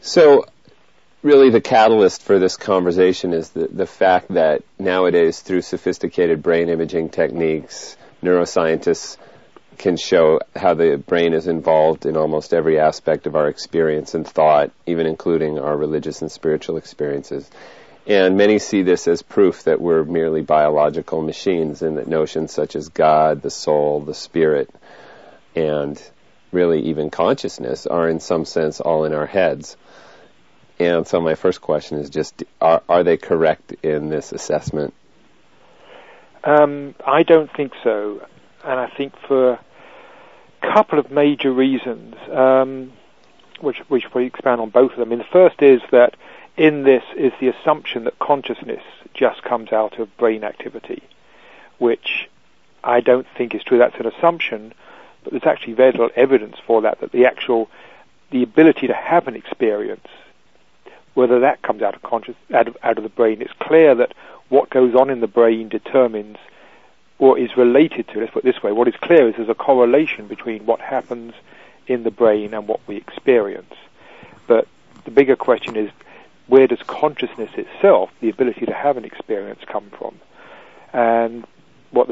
So, really the catalyst for this conversation is the fact that nowadays, through sophisticated brain imaging techniques, neuroscientists can show how the brain is involved in almost every aspect of our experience and thought, even including our religious and spiritual experiences. And many see this as proof that we're merely biological machines, and that notions such as God, the soul, the spirit, and really even consciousness are in some sense all in our heads. And so my first question is just, are they correct in this assessment? I don't think so. And I think for a couple of major reasons, which we expand on both of them. I mean, the first is that in this is the assumption that consciousness just comes out of brain activity, which I don't think is true. That's an assumption, but there's actually very little evidence for that the ability to have an experience, whether that comes out of the brain. It's clear that what goes on in the brain determines or is related to, let's put it this way, what is clear is there's a correlation between what happens in the brain and what we experience. But the bigger question is, where does consciousness itself, the ability to have an experience, come from? And what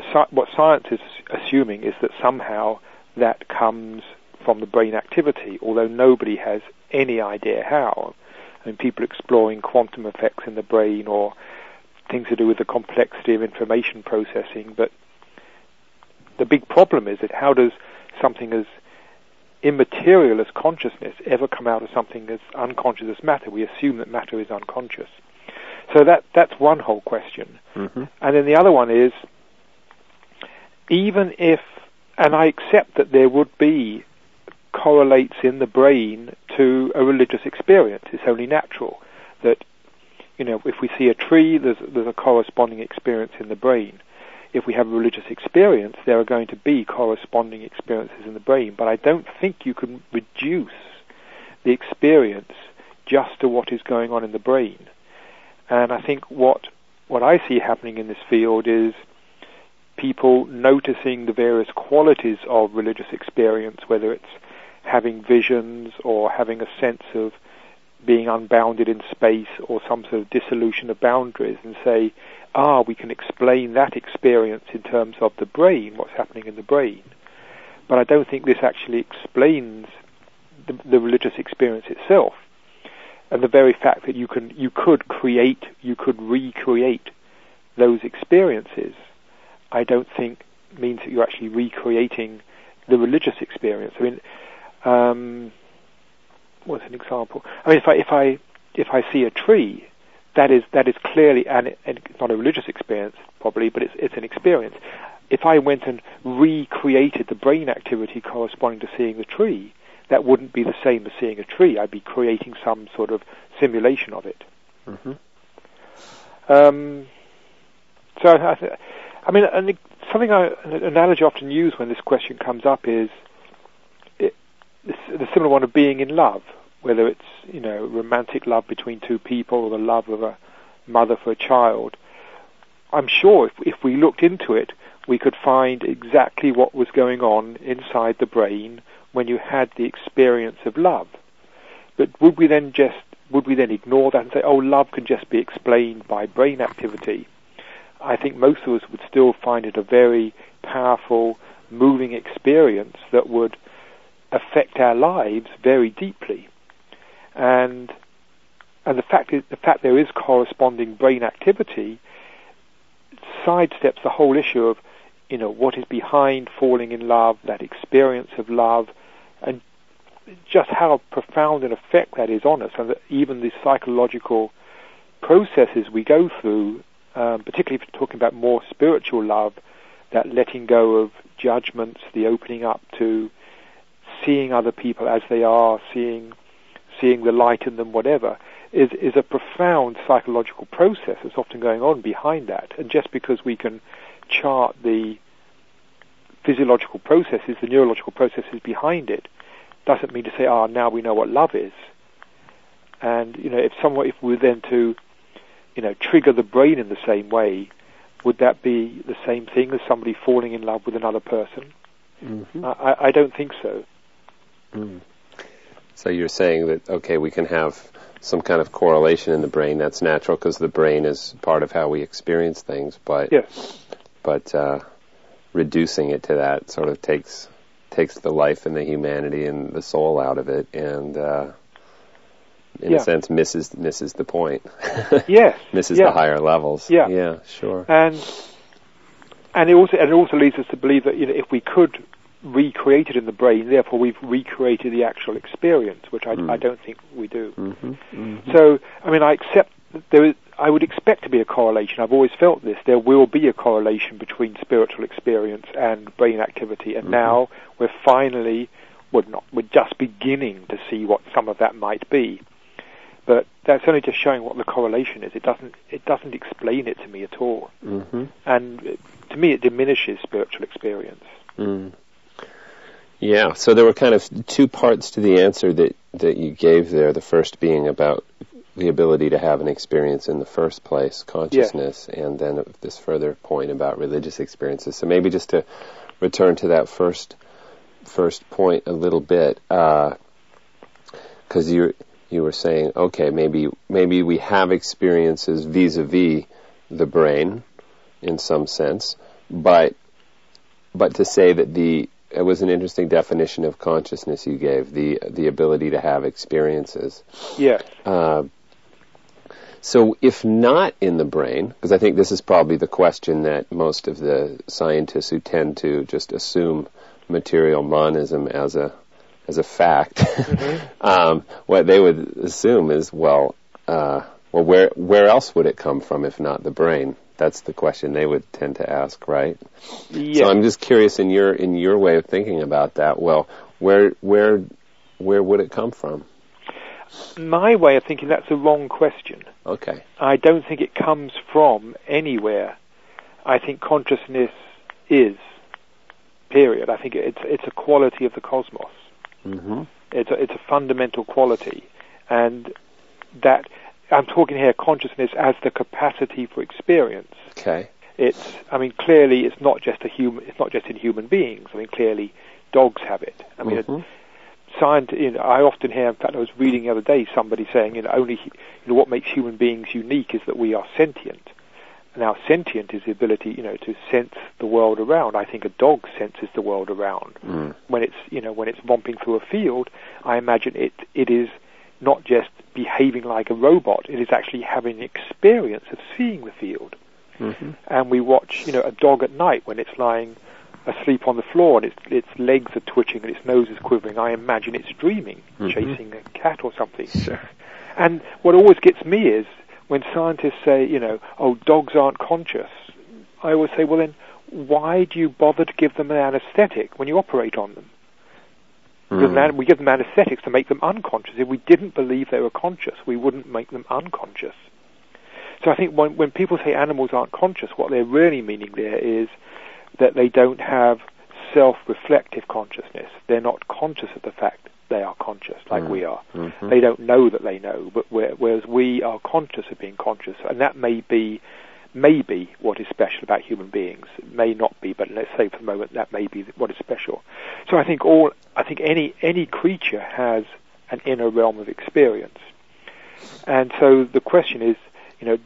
science is assuming is that somehow that comes from the brain activity, although nobody has any idea how. I mean, people exploring quantum effects in the brain or things to do with the complexity of information processing, but the big problem is that how does something as immaterial as consciousness ever come out of something as unconscious as matter? We assume that matter is unconscious. So that's one whole question. Mm-hmm. And then the other one is, even if, and I accept that there would be correlates in the brain to a religious experience. It's only natural that, if we see a tree, there's a corresponding experience in the brain. If we have a religious experience, there are going to be corresponding experiences in the brain. But I don't think you can reduce the experience just to what is going on in the brain. And I think what I see happening in this field is people noticing the various qualities of religious experience, whether it's having visions or having a sense of being unbounded in space or some sort of dissolution of boundaries, and say, we can explain that experience in terms of the brain, what's happening in the brain. But I don't think this actually explains the religious experience itself. And the very fact that you could recreate those experiences, I don't think means that you're actually recreating the religious experience. I mean, what's an example? I mean, if I see a tree, that is clearly, and it's not a religious experience probably, but it's an experience. If I went and recreated the brain activity corresponding to seeing the tree, that wouldn't be the same as seeing a tree. I'd be creating some sort of simulation of it. Mm-hmm. Something an analogy I often use when this question comes up is the similar one of being in love, whether it's romantic love between two people or the love of a mother for a child. I'm sure if we looked into it, we could find exactly what was going on inside the brain when you had the experience of love. But would we then ignore that and say, love can just be explained by brain activity? I think most of us would still find it a very powerful, moving experience that would affect our lives very deeply. And the fact there is corresponding brain activity sidesteps the whole issue of what is behind falling in love, that experience of love, and just how profound an effect that is on us, and that even the psychological processes we go through, particularly if you're talking about more spiritual love, that letting go of judgments, the opening up to seeing other people as they are, seeing the light in them, whatever, is a profound psychological process that's often going on behind that. And just because we can chart the physiological processes, the neurological processes behind it, doesn't mean to say, now we know what love is. And, if we were then to, trigger the brain in the same way, would that be the same thing as somebody falling in love with another person? Mm-hmm. I don't think so. Mm. So you're saying that, okay, we can have some kind of correlation in the brain. That's natural because the brain is part of how we experience things. But Yes. But reducing it to that sort of takes the life and the humanity and the soul out of it, and in a sense misses the point. Yes. Misses the higher levels. Yeah. Yeah. Sure. And it also leads us to believe that, if we could recreate it in the brain, therefore we've recreated the actual experience, which I don't think we do. Mm-hmm. Mm-hmm. So, I accept that I would expect to be a correlation. I've always felt this. There will be a correlation between spiritual experience and brain activity, and now we're just beginning to see what some of that might be. But that's only just showing what the correlation is. It doesn't explain it to me at all. Mm-hmm. And to me, it diminishes spiritual experience. Mm. Yeah, so there were kind of two parts to the answer that you gave there. The first being about the ability to have an experience in the first place, consciousness, and then this further point about religious experiences. So maybe just to return to that first point a little bit, because you were saying, okay, maybe we have experiences vis-a-vis the brain in some sense, but to say that it was an interesting definition of consciousness you gave, the ability to have experiences. Yes. So if not in the brain, because I think this is probably the question that most of the scientists who tend to just assume material monism as a fact, what they would assume is, where else would it come from if not the brain? That's the question they would tend to ask, right? Yes. So I'm just curious in your way of thinking about that. Well, where would it come from? My way of thinking, that's a wrong question. Okay. I don't think it comes from anywhere. I think consciousness is, period. I think it's a quality of the cosmos. Mm-hmm. It's a fundamental quality, and that I'm talking here consciousness as the capacity for experience. Okay. Clearly, it's not just in human beings. Clearly, dogs have it. I often hear, in fact, I was reading the other day somebody saying, what makes human beings unique is that we are sentient. Now, sentient is the ability, to sense the world around. I think a dog senses the world around. When it's romping through a field, I imagine it is not just behaving like a robot. It is actually having an experience of seeing the field. Mm-hmm. And we watch, a dog at night when it's lying asleep on the floor and its legs are twitching and its nose is quivering. I imagine it's dreaming, chasing a cat or something. Sure. And what always gets me is when scientists say, dogs aren't conscious. I always say, well then, why do you bother to give them an anesthetic when you operate on them? Because we give them anesthetics to make them unconscious. If we didn't believe they were conscious, we wouldn't make them unconscious. So I think when people say animals aren't conscious, what they're really meaning there is that they don't have self-reflective consciousness. They're not conscious of the fact they are conscious, like we are. Mm-hmm. They don't know that they know, but whereas we are conscious of being conscious, and that may be what is special about human beings. It may not be, but let's say for the moment that may be what is special. So I think any creature has an inner realm of experience. And so the question is,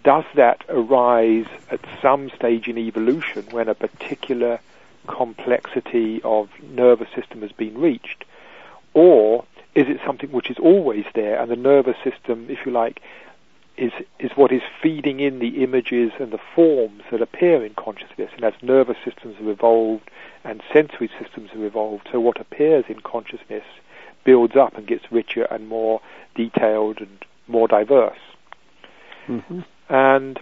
does that arise at some stage in evolution when a particular complexity of nervous system has been reached? Or is it something which is always there, and the nervous system, if you like, is what is feeding in the images and the forms that appear in consciousness? And as nervous systems have evolved and sensory systems have evolved, so what appears in consciousness builds up and gets richer and more detailed and more diverse. Mm-hmm. And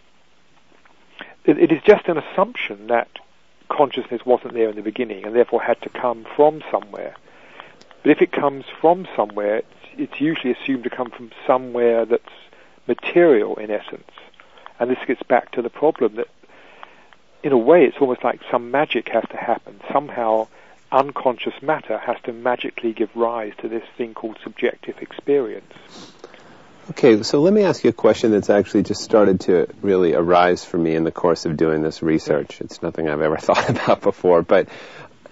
it is just an assumption that consciousness wasn't there in the beginning and therefore had to come from somewhere. But if it comes from somewhere, it's usually assumed to come from somewhere that's material in essence. And this gets back to the problem that, in a way, it's almost like some magic has to happen. Somehow, unconscious matter has to magically give rise to this thing called subjective experience. Okay, so let me ask you a question that's actually just started to really arise for me in the course of doing this research. It's nothing I've ever thought about before, but